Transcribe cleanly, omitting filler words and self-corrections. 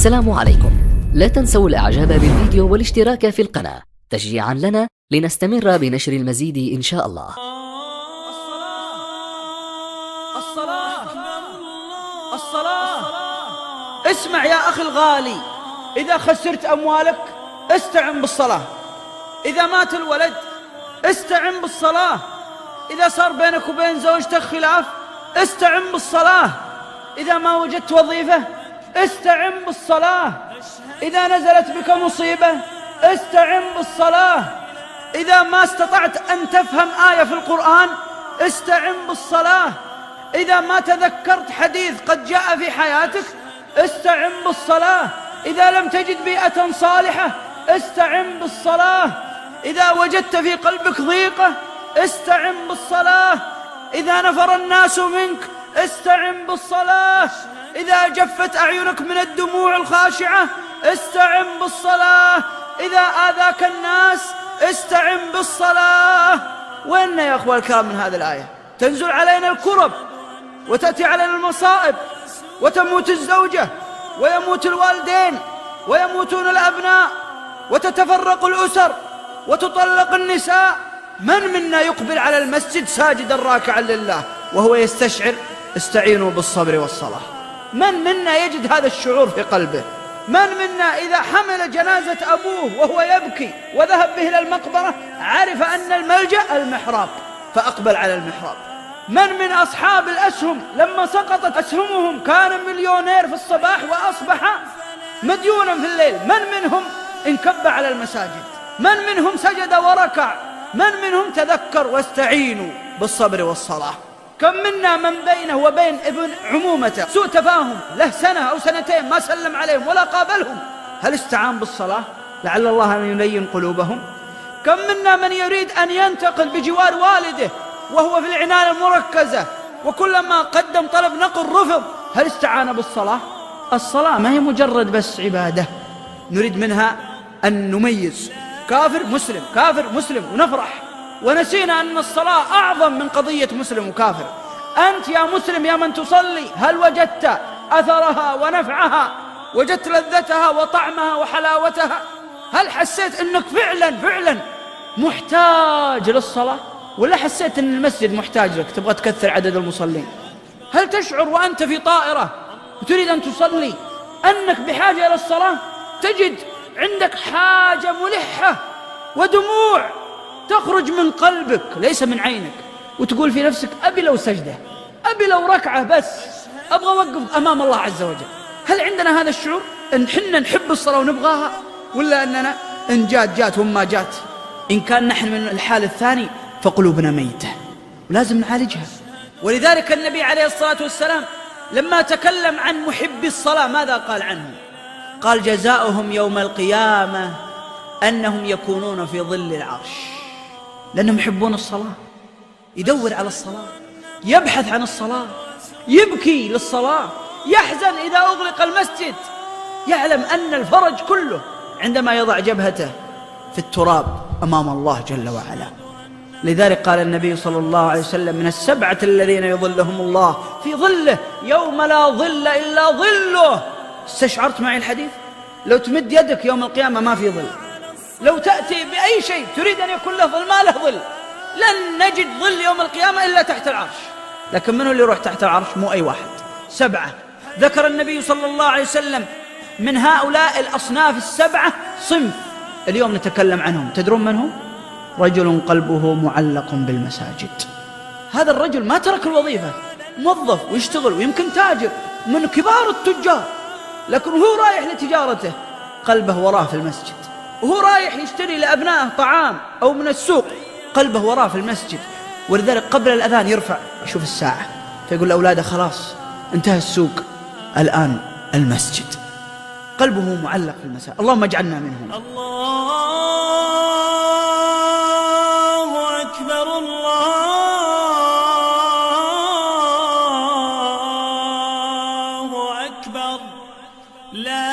السلام عليكم. لا تنسوا الإعجاب بالفيديو والاشتراك في القناة تشجيعا لنا لنستمر بنشر المزيد إن شاء الله. الصلاة. اسمع يا أخي الغالي، إذا خسرت أموالك استعن بالصلاة، إذا مات الولد استعن بالصلاة، إذا صار بينك وبين زوجتك خلاف استعن بالصلاة، إذا ما وجدت وظيفة استعن بالصلاة، إذا نزلت بك مصيبة استعن بالصلاة، إذا ما استطعت أن تفهم آية في القرآن استعن بالصلاة، إذا ما تذكرت حديث قد جاء في حياتك استعن بالصلاة، إذا لم تجد بيئة صالحة استعن بالصلاة، إذا وجدت في قلبك ضيقة استعن بالصلاة، إذا نفر الناس منك استعن بالصلاة، إذا جفت أعينك من الدموع الخاشعة استعن بالصلاة، إذا آذاك الناس استعن بالصلاة. وإن يا أخوة الكرام من هذه الآية تنزل علينا الكرب وتأتي علينا المصائب وتموت الزوجة ويموت الوالدين ويموتون الأبناء وتتفرق الأسر وتطلق النساء. من منا يقبل على المسجد ساجدا راكعا لله وهو يستشعر استعينوا بالصبر والصلاة؟ من منا يجد هذا الشعور في قلبه؟ من منا إذا حمل جنازة أبوه وهو يبكي وذهب به إلى المقبرة عرف أن الملجأ المحراب فأقبل على المحراب؟ من أصحاب الأسهم لما سقطت أسهمهم كان مليونير في الصباح وأصبح مديونا في الليل؟ من منهم انكب على المساجد؟ من منهم سجد وركع؟ من منهم تذكر واستعينوا بالصبر والصلاة؟ كم منا من بينه وبين ابن عمومته سوء تفاهم له سنة أو سنتين ما سلم عليهم ولا قابلهم، هل استعان بالصلاة لعل الله أن يلين قلوبهم؟ كم منا من يريد أن ينتقل بجوار والده وهو في العناية المركزة وكلما قدم طلب نقل رفض، هل استعان بالصلاة؟ الصلاة ما هي مجرد بس عبادة نريد منها أن نميز كافر مسلم كافر مسلم ونفرح، ونسينا أن الصلاة أعظم من قضية مسلم وكافر. أنت يا مسلم يا من تصلي هل وجدت أثرها ونفعها؟ وجدت لذتها وطعمها وحلاوتها؟ هل حسيت أنك فعلا محتاج للصلاة؟ ولا حسيت أن المسجد محتاج لك تبغى تكثر عدد المصلين؟ هل تشعر وأنت في طائرة وتريد أن تصلي أنك بحاجة إلى الصلاة؟ تجد عندك حاجة ملحة ودموع تخرج من قلبك ليس من عينك، وتقول في نفسك أبي لو سجدة، أبي لو ركعة، بس أبغى أوقف أمام الله عز وجل. هل عندنا هذا الشعور أن حنا نحب الصلاة ونبغاها، ولا أننا إن جات وما جات؟ إن كان نحن من الحال الثاني فقلوبنا ميتة ولازم نعالجها. ولذلك النبي عليه الصلاة والسلام لما تكلم عن محبي الصلاة ماذا قال عنه؟ قال جزاؤهم يوم القيامة أنهم يكونون في ظل العرش، لأنهم يحبون الصلاة، يدور على الصلاة، يبحث عن الصلاة، يبكي للصلاة، يحزن إذا أغلق المسجد، يعلم أن الفرج كله عندما يضع جبهته في التراب أمام الله جل وعلا. لذلك قال النبي صلى الله عليه وسلم من السبعة الذين يظلهم الله في ظله يوم لا ظل إلا ظله. استشعرت معي الحديث؟ لو تمد يدك يوم القيامة ما في ظل، لو تأتي بأي شيء تريد أن يكون له ظل ما له ظل، لن نجد ظل يوم القيامة إلا تحت العرش. لكن من هو اللي يروح تحت العرش؟ مو أي واحد، سبعة. ذكر النبي صلى الله عليه وسلم من هؤلاء الأصناف السبعة صنف اليوم نتكلم عنهم. تدرون من هم؟ رجل قلبه معلق بالمساجد. هذا الرجل ما ترك الوظيفة، موظف ويشتغل ويمكن تاجر من كبار التجار، لكن هو رايح لتجارته قلبه وراه في المسجد، وهو رايح يشتري لأبنائه طعام أو من السوق قلبه وراه في المسجد. ولذلك قبل الأذان يرفع يشوف الساعة فيقول لأولاده خلاص انتهى السوق الآن المسجد، قلبه معلق في المساجد. اللهم اجعلنا منهم. الله أكبر الله أكبر لا